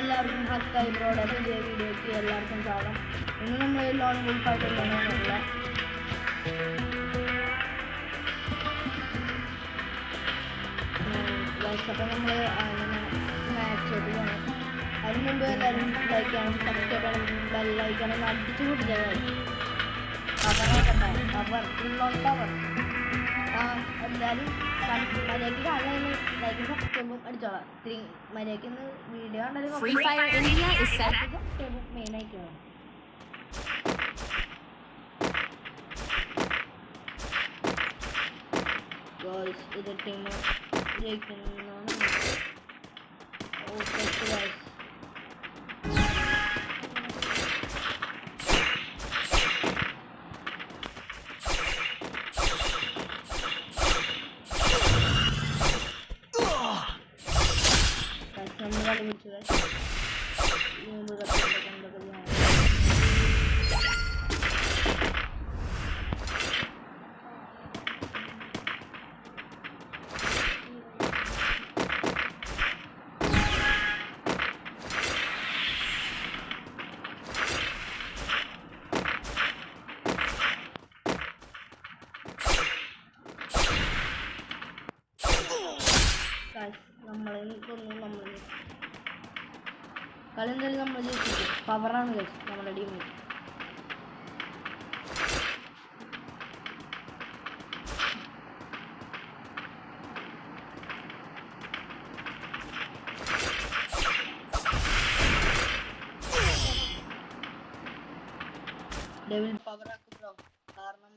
എല്ലാവർക്കും ഹക്കായി ബ്രോയുടെ പുതിയ വീഡിയോയ്ക്ക് എല്ലാവർക്കും സ്വാഗതം. ഇന്ന് നമ്മൾ ലോൺ ഉൾപ്പായിട്ടുള്ള അപ്പം നമ്മൾ മാച്ചോട്ട് പോകണം. അതിന് മുമ്പ് എല്ലാവരും ലൈക്ക് ചെയ്യണം, സബ്സ്ക്രൈബ് ചെയ്യണം, ബെല്ലൈക്കണം, അടിച്ചു കൂട്ടിയാൽ പവർ ഫുൾ പവർ. എല്ലാവരും മര്യാദയ്ക്ക് കാണാൻ ലൈക്കും സബ്സ്ക്രൈബും അടിച്ചോളാം. ഇത്തിരി മര്യാദയ്ക്ക് ഇന്ന് വീഡിയോ കണ്ടാലും സബ്സ്ക്രൈബും മെയിനായിട്ട് വേണം. ഇത് ടീം ജയിക്കുന്നതാണ്. നമ്മൾ കളി വിളിച്ചു കളി എന്തായാലും നമ്മൾ ജയിച്ചിട്ട് പവറാണ് ഗൈസ് നമ്മുടെ ടീമിൽ. ഡെവിൽ പവറാക്കും ബ്രോ, കാരണം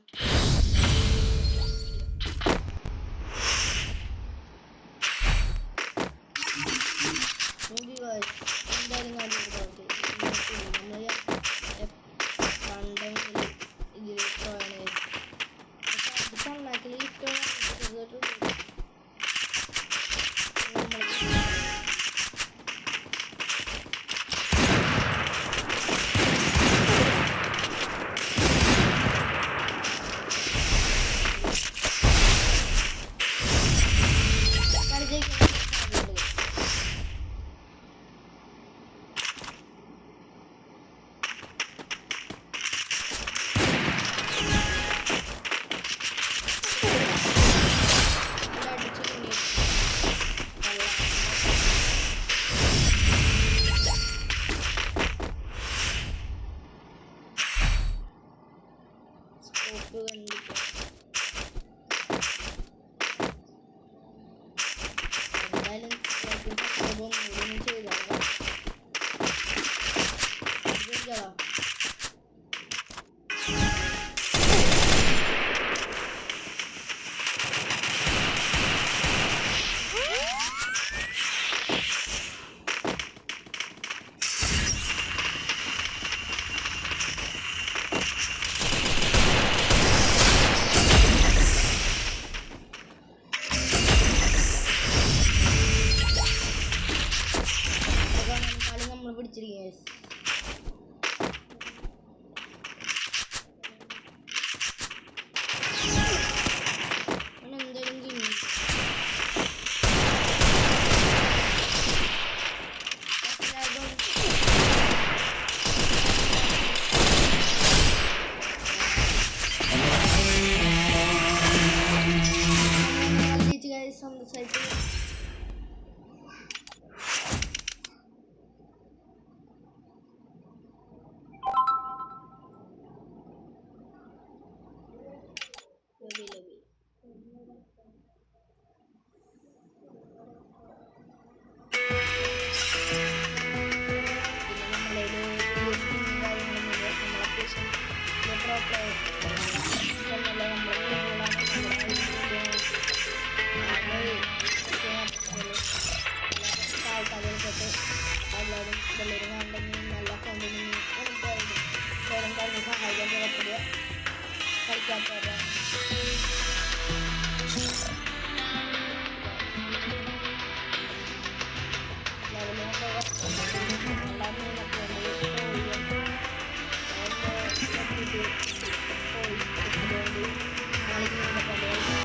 on the side. Hoy,